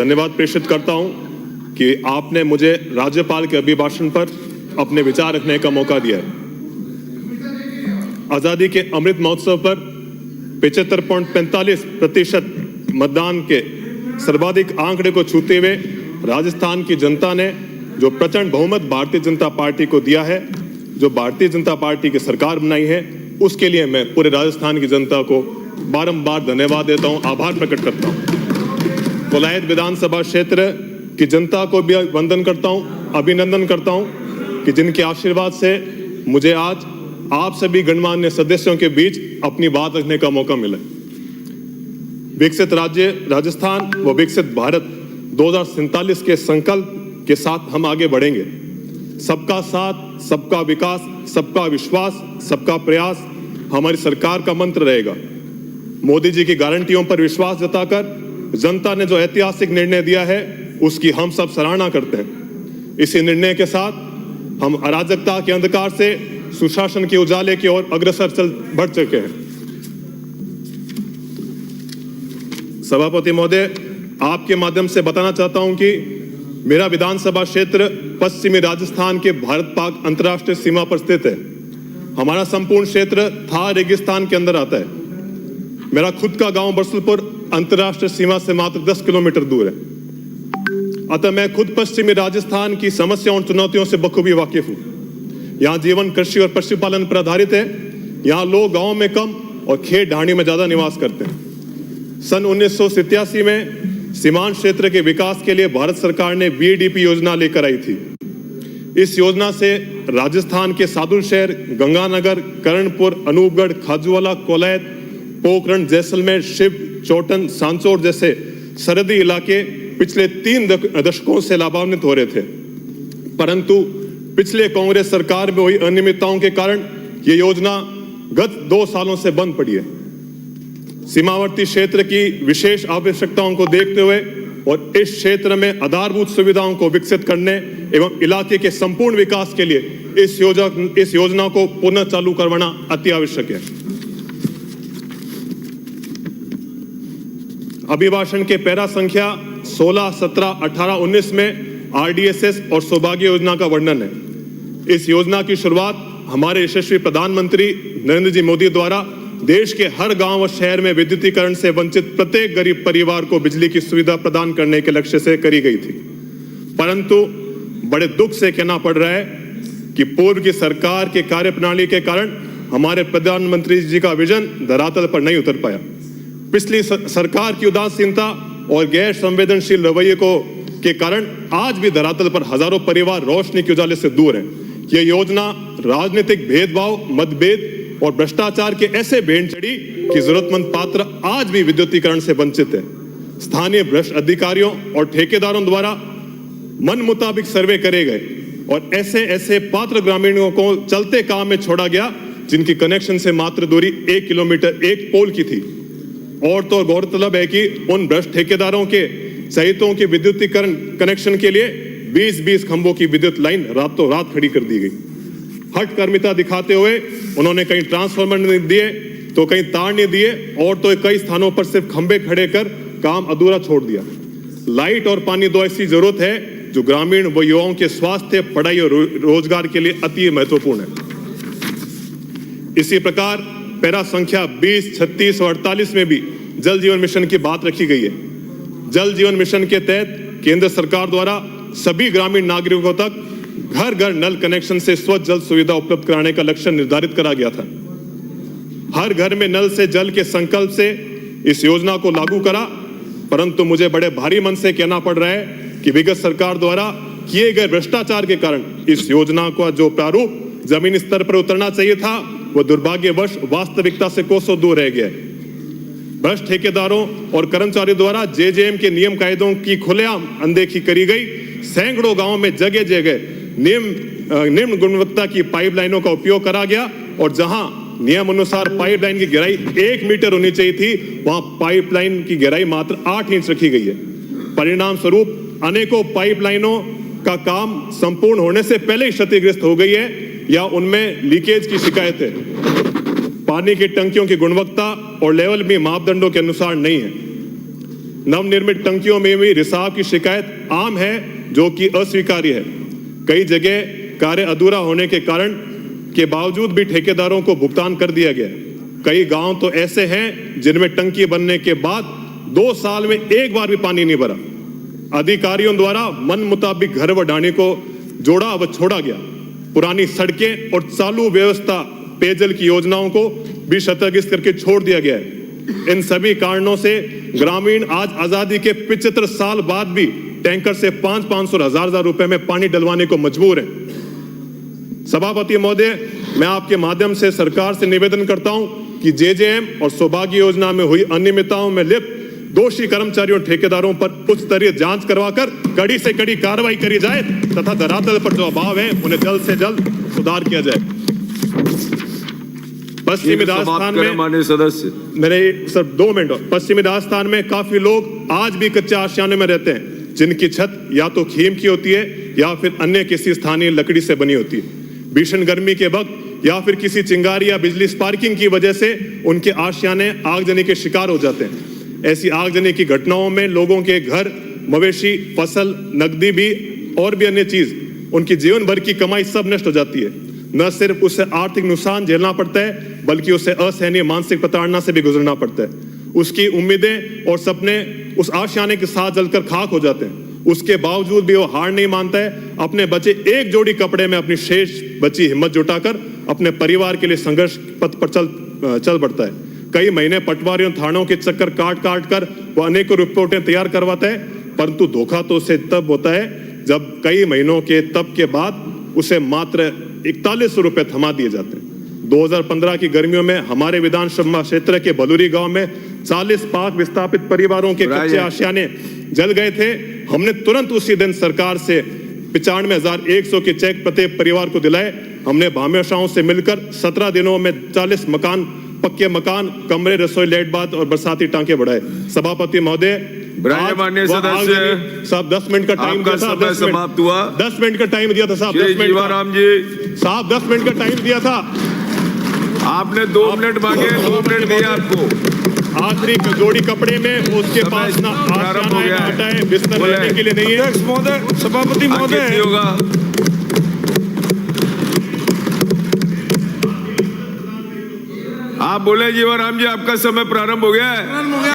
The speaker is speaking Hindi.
धन्यवाद प्रेषित करता हूं कि आपने मुझे राज्यपाल के अभिभाषण पर अपने विचार रखने का मौका दिया है। आजादी के अमृत महोत्सव पर 75.45% मतदान के सर्वाधिक आंकड़े को छूते हुए राजस्थान की जनता ने जो प्रचंड बहुमत भारतीय जनता पार्टी को दिया है, जो भारतीय जनता पार्टी की सरकार बनाई है, उसके लिए मैं पूरे राजस्थान की जनता को बारंबार धन्यवाद देता हूं, आभार प्रकट करता हूं। कोलायत विधानसभा क्षेत्र की जनता को भी वंदन करता हूं, अभिनंदन करता हूं कि जिनके आशीर्वाद से मुझे आज आप सभी गणमान्य सदस्यों के बीच अपनी बात रखने का मौका मिला। विकसित राज्य राजस्थान व विकसित भारत 2047 के संकल्प के साथ हम आगे बढ़ेंगे। सबका साथ, सबका विकास, सबका विश्वास, सबका प्रयास हमारी सरकार का मंत्र रहेगा। मोदी जी की गारंटियों पर विश्वास जताकर जनता ने जो ऐतिहासिक निर्णय दिया है, उसकी हम सब सराहना करते हैं। इसी निर्णय के साथ हम अराजकता के अंधकार से सुशासन के उजाले की ओर अग्रसर बढ़ चुके हैं। सभापति महोदय, आपके माध्यम से बताना चाहता हूं कि मेरा विधानसभा क्षेत्र पश्चिमी राजस्थान के भारत पाक अंतर्राष्ट्रीय सीमा पर स्थित है। हमारा संपूर्ण क्षेत्र थार रेगिस्तान के अंदर आता है। मेरा खुद का गांव बरसुलपुर अंतर्राष्ट्रीय सीमा से मात्र 10 किलोमीटर दूर है। अतः मैं खुद पश्चिमी राजस्थान की समस्याओं और चुनौतियों से बखूबी वाकिफ हूं। यहाँ जीवन कृषि और पशुपालन पर आधारित है। यहाँ लोग गांव में कम और खेत ढाणी में ज्यादा निवास करते हैं। सन 1987 में सीमांत क्षेत्र के विकास के लिए भारत सरकार ने बीडीपी योजना लेकर आई थी। इस योजना से राजस्थान के सादुल शहर, गंगानगर, कर्णपुर, अनूपगढ़, खाजूवाला, कोलायत, पोखरण, जैसलमेर, शिव, चोटन, सांचौर जैसे सरहदी इलाके पिछले 3 दशकों से लाभान्वित हो रहे थे। परंतु पिछले कांग्रेस सरकार में हुई अनियमितताओं के कारण ये योजना गत 2 सालों से बंद पड़ी है। सीमावर्ती क्षेत्र की विशेष आवश्यकताओं को देखते हुए और इस क्षेत्र में आधारभूत सुविधाओं को विकसित करने एवं इलाके के संपूर्ण विकास के लिए इस योजना को पुनः चालू करवाना अति आवश्यक है। अभिभाषण के पैरा संख्या 16, 17, 18, 19 में आरडीएसएस और सौभाग्य योजना का वर्णन है। इस योजना की शुरुआत हमारे यशस्वी प्रधानमंत्री नरेंद्र जी मोदी द्वारा देश के हर गांव और शहर में विद्युतीकरण से वंचित प्रत्येक गरीब परिवार को बिजली की सुविधा प्रदान करने के लक्ष्य से करी गई थी। परंतु बड़े दुख से कहना पड़ रहा है कि पूर्व की सरकार के कार्यप्रणाली के कारण हमारे प्रधानमंत्री जी का विजन धरातल पर नहीं उतर पाया। पिछली सरकार की उदासीनता और गैर संवेदनशील रवैये के कारण आज भी धरातल पर हजारों परिवार रोशनी के उजाले से दूर हैं। यह योजना राजनीतिक भेदभाव, मतभेद और भ्रष्टाचार के ऐसे भेड़ चढ़ी कि जरूरतमंद पात्र आज भी विद्युतीकरण से वंचित है। स्थानीय भ्रष्ट अधिकारियों और ठेकेदारों द्वारा मन मुताबिक सर्वे करे गए और ऐसे पात्र ग्रामीणों को चलते काम में छोड़ा गया जिनकी कनेक्शन से मात्र दूरी 1 किलोमीटर एक पोल की थी। और तो गौरतलब है कि उन भ्रष्ट ठेकेदारों के सहितों के विद्युतीकरण कनेक्शन के लिए 20-20 खंभों की विद्युत लाइन रातों रात खड़ी कर दी गई। हठकर्मिता दिखाते हुए उन्होंने कहीं ट्रांसफार्मर नहीं दिए तो कहीं तार नहीं दिए और तो कई स्थानों पर सिर्फ खंभे खड़े कर काम अधूरा छोड़ दिया। लाइट और पानी दो ऐसी जरूरत है जो ग्रामीण व युवाओं के स्वास्थ्य, पढ़ाई और रोजगार के लिए अति महत्वपूर्ण है। इसी प्रकार पैरा संख्या 20, 36 और 48 में भी जल जीवन मिशन की बात रखी गई है। जल जीवन मिशन के तहत केंद्र सरकार द्वारा सभी ग्रामीण नागरिकों तक घर घर नल कनेक्शन से स्वच्छ जल सुविधा उपलब्ध कराने का लक्ष्य निर्धारित करा गया था। हर घर में नल से जल के संकल्प से इस योजना को लागू करा, परंतु मुझे बड़े भारी मन से कहना पड़ रहा है कि विगत सरकार द्वारा किए गए भ्रष्टाचार के कारण इस योजना का जो प्रारूप जमीनी स्तर पर उतरना चाहिए था, वह दुर्भाग्यवश वास्तविकता से कोसों दूर रह गया। भ्रष्ट ठेकेदारों और कर्मचारियों द्वारा जेजेएम के नियम कायदों की खुलेआम अनदेखी करी गई। सैकड़ों गांवों में जगह जगह निम्न गुणवत्ता की पाइपलाइनों का उपयोग करा गया और जहां नियम अनुसार पाइपलाइन की गहराई 1 मीटर होनी चाहिए थी, वहां पाइपलाइन की गहराई मात्र 8 इंच रखी गई है। परिणाम स्वरूप अनेकों पाइपलाइनों का काम संपूर्ण होने से पहले ही क्षतिग्रस्त हो गई है या उनमें लीकेज की शिकायत है। पानी की टंकियों की गुणवत्ता और लेवल भी मापदंडों के अनुसार नहीं है। नवनिर्मित टंकियों में भी रिसाव की शिकायत आम है, जो कि अस्वीकार्य है। कई जगह कार्य अधूरा होने के कारण के बावजूद भी ठेकेदारों को भुगतान कर दिया गया। कई गांव तो ऐसे हैं जिनमें टंकी बनने के बाद 2 साल में एक बार भी पानी नहीं भरा। अधिकारियों द्वारा मन मुताबिक घर व ढाणी को जोड़ा व छोड़ा गया। पुरानी सड़कें और चालू व्यवस्था पेयजल की योजनाओं को भी क्षतिग्रस्त करके छोड़ दिया गया है। इन सभी कारणों से ग्रामीण आज आजादी के 75 साल बाद भी टैंकर से 500 और 1000 रुपए में पानी डलवाने को मजबूर हैं। सभापति महोदय, मैं आपके माध्यम से सरकार से निवेदन करता हूं कि जेजेएम और सौभाग्य योजना में हुई अनियमितताओं में लिप्त दोषी कर्मचारियों और ठेकेदारों पर उच्च स्तरीय जांच करवाकर कड़ी से कड़ी कार्रवाई करी जाए तथा धरातल पर जो अभाव है उन्हें जल्द से जल्द सुधार किया जाए। पश्चिमी राजस्थान में माननीय सदस्य, मेरे सर 2 मिनट। पश्चिमी राजस्थान में काफी लोग आज भी कच्चे आशियाने में रहते हैं, जिनकी छत या तो खीम की होती है या फिर अन्य किसी स्थानीय लकड़ी से बनी होती है। भीषण गर्मी के वक्त या फिर किसी चिंगारी या बिजली स्पार्किंग की वजह से उनके आशियाने आगजनी के शिकार हो जाते हैं। ऐसी आगजनी की घटनाओं में लोगों के घर, मवेशी, फसल, नकदी भी और भी अन्य चीज, उनकी जीवन भर की कमाई सब नष्ट हो जाती है। न सिर्फ उसे आर्थिक नुकसान झेलना पड़ता है, बल्कि उसे असहनीय मानसिक प्रताड़ना से भी गुजरना पड़ता है। उसकी उम्मीदें और सपने उस आशियाने के साथ जलकर खाक हो जाते हैं। उसके बावजूद भी वो हार नहीं मानता है। अपने बचे एक जोड़ी कपड़े में अपनी शेष बची हिम्मत जुटाकर अपने परिवार के लिए संघर्ष पथ पर चल पड़ता है। कई महीने पटवारियों, थानों के चक्कर काट कर वो अनेकों रिपोर्टें तैयार करवाता है, परंतु धोखा तो उसे तब होता है जब कई महीनों के तब के बाद उसे मात्र 4100 रुपए थमा दिए जाते हैं। 2015 की गर्मियों में हमारे विधानसभा क्षेत्र के बलूरी गांव में 40 पाक विस्थापित परिवारों के कच्चे आशियाने जल गए थे। हमने तुरंत उसी दिन सरकार से 95,100 के चेक प्रत्येक परिवार को दिलाए। हमने भामाशाहों से मिलकर 17 दिनों में 40 मकान, पक्के मकान, कमरे, रसोई, लेट बाथ और बरसाती टांके बढ़ाए। सभापति महोदय, माननीय सदस्य साहब 10 मिनट का टाइम दिया था, 10 समाप्त हुआ। 10 मिनट का टाइम दिया था साहब, 10 मिनट जीवाराम जी साहब 10 मिनट का टाइम दिया था। आपने 2 मिनट मांगे, 2 मिनट दिए आपको। आखिरी जोड़ी कपड़े में उसके पास ना आटा है, बिस्तर लेने के लिए नहीं है। महोदय, सभापति महोदय होगा। आप बोले जीवाराम जी, आपका समय प्रारंभ हो गया है।